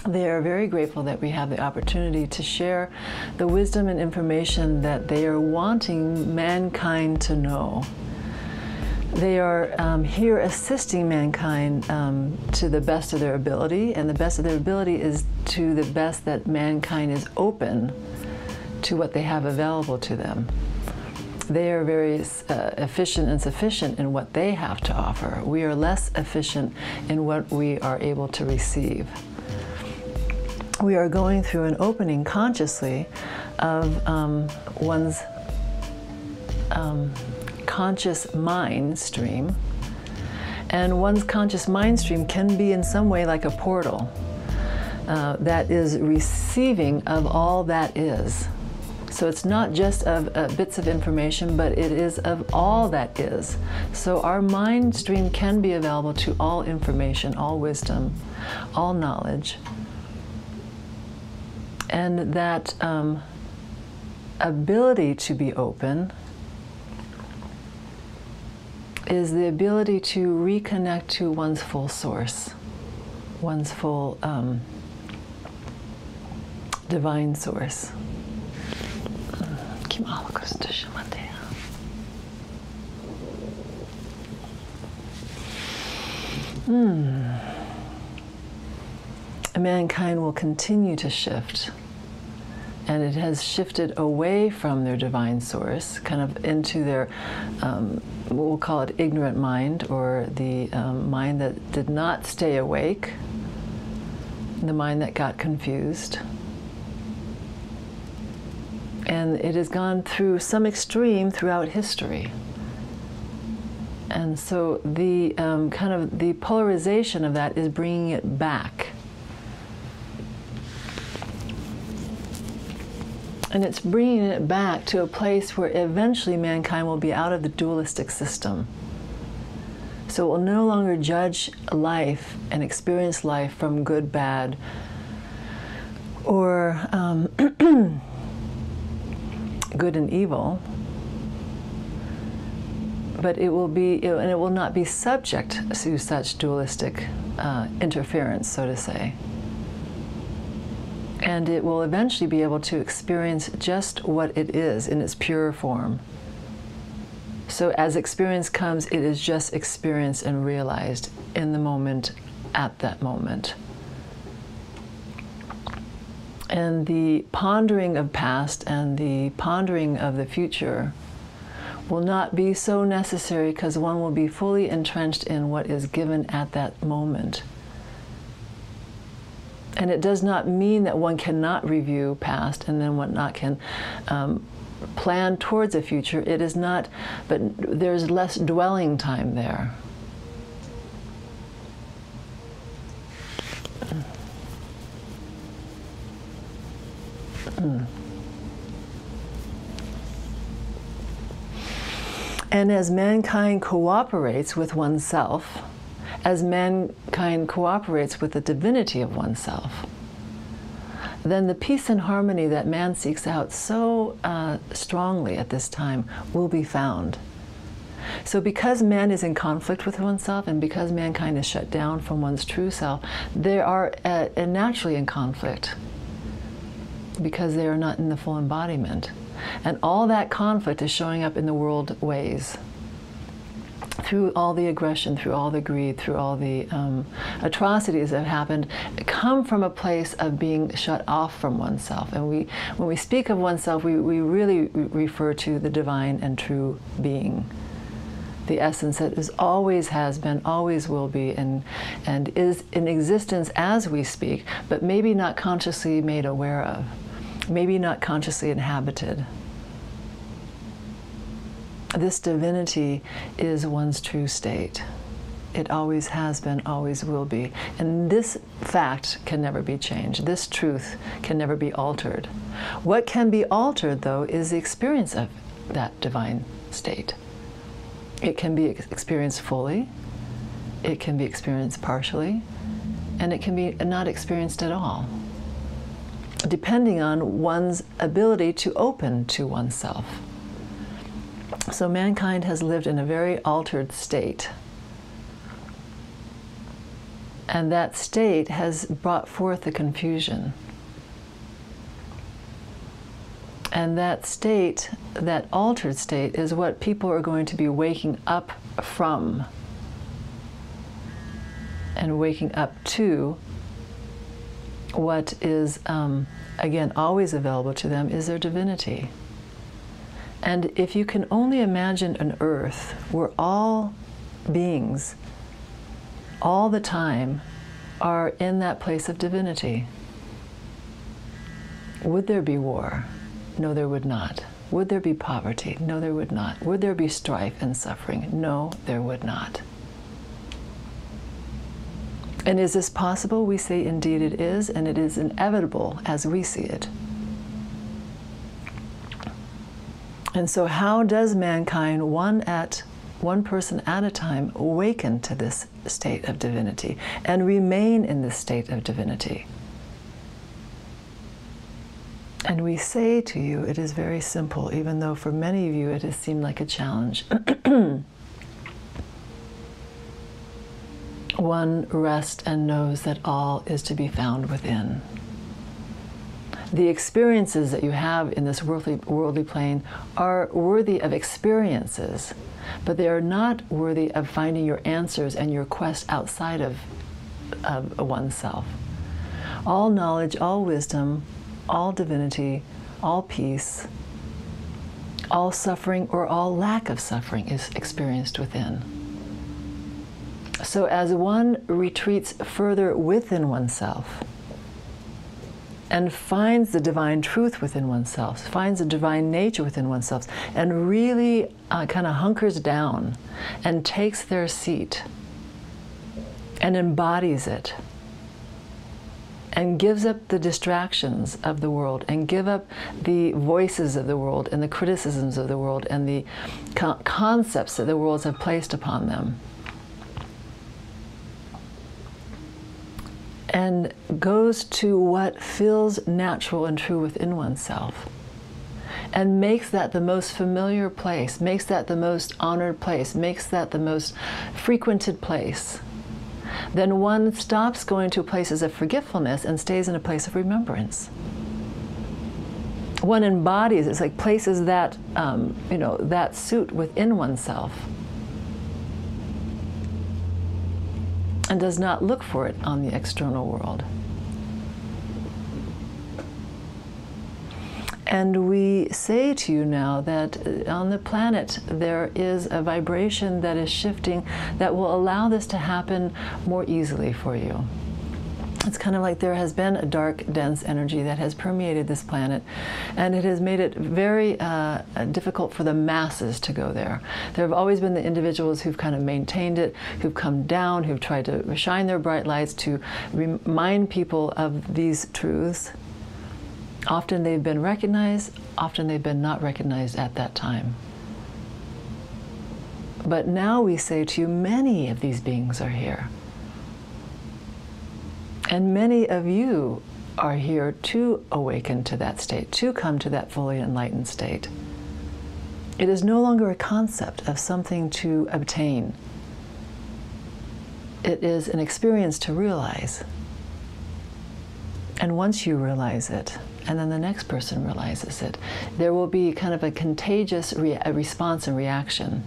They are very grateful that we have the opportunity to share the wisdom and information that they are wanting mankind to know. They are here assisting mankind to the best of their ability, and the best of their ability is to the best that mankind is open to what they have available to them. They are very efficient and sufficient in what they have to offer. We are less efficient in what we are able to receive. We are going through an opening consciously of one's conscious mind stream, and one's conscious mind stream can be in some way like a portal that is receiving of all that is. So it's not just of bits of information, but it is of all that is. So our mind stream can be available to all information, all wisdom, all knowledge. And that ability to be open is the ability to reconnect to one's full source, one's full divine source. Mankind will continue to shift, and it has shifted away from their divine source, kind of into their, what we'll call it ignorant mind, or the mind that did not stay awake, the mind that got confused. And it has gone through some extreme throughout history. And so the kind of the polarization of that is bringing it back. And it's bringing it back to a place where eventually mankind will be out of the dualistic system. So it will no longer judge life and experience life from good, bad, or good and evil. But it will be, and it will not be subject to such dualistic interference, so to say. And it will eventually be able to experience just what it is in its pure form. So as experience comes, it is just experienced and realized in the moment, at that moment. And the pondering of past and the pondering of the future will not be so necessary, because one will be fully entrenched in what is given at that moment. And it does not mean that one cannot review past and then one not can plan towards a future. It is not, but there's less dwelling time there. And as mankind cooperates with oneself, as mankind cooperates with the divinity of oneself, then the peace and harmony that man seeks out so strongly at this time will be found. So because man is in conflict with oneself, and because mankind is shut down from one's true self, they are naturally in conflict, because they are not in the full embodiment. And all that conflict is showing up in the world ways, through all the aggression, through all the greed, through all the atrocities that have happened, come from a place of being shut off from oneself. And when we speak of oneself, we really refer to the divine and true being, the essence that is, always has been, always will be, and is in existence as we speak, but maybe not consciously made aware of, maybe not consciously inhabited. This divinity is one's true state. It always has been, always will be. And this fact can never be changed. This truth can never be altered. What can be altered, though, is the experience of that divine state. It can be experienced fully, it can be experienced partially, and it can be not experienced at all, depending on one's ability to open to oneself. So mankind has lived in a very altered state. And that state has brought forth the confusion. And that state, that altered state, is what people are going to be waking up from and waking up to. What is, again, always available to them is their divinity. And if you can only imagine an earth where all beings, all the time, are in that place of divinity, would there be war? No, there would not. Would there be poverty? No, there would not. Would there be strife and suffering? No, there would not. And is this possible? We say indeed it is, and it is inevitable as we see it. And so how does mankind, one person at a time, awaken to this state of divinity and remain in this state of divinity? And we say to you, it is very simple, even though for many of you it has seemed like a challenge. One rests and knows that all is to be found within. The experiences that you have in this worldly plane are worthy of experiences, but they are not worthy of finding your answers and your quest outside of oneself. All knowledge, all wisdom, all divinity, all peace, all suffering or all lack of suffering is experienced within. So as one retreats further within oneself and finds the divine truth within oneself, finds the divine nature within oneself, and really kind of hunkers down and takes their seat and embodies it, and gives up the distractions of the world, and give up the voices of the world and the criticisms of the world and the concepts that the worlds have placed upon them, and goes to what feels natural and true within oneself, and makes that the most familiar place, makes that the most honored place, makes that the most frequented place, then one stops going to places of forgetfulness and stays in a place of remembrance. One embodies, it's like places that, that suit within oneself, and does not look for it on the external world. And we say to you now that on the planet there is a vibration that is shifting that will allow this to happen more easily for you. It's kind of like there has been a dark, dense energy that has permeated this planet, and it has made it very difficult for the masses to go there. There have always been the individuals who've kind of maintained it, who've come down, who've tried to shine their bright lights to remind people of these truths. Often they've been recognized, often they've been not recognized at that time. But now we say to you, many of these beings are here. And many of you are here to awaken to that state, to come to that fully enlightened state. It is no longer a concept of something to obtain. It is an experience to realize. And once you realize it, and then the next person realizes it, there will be kind of a contagious response and reaction.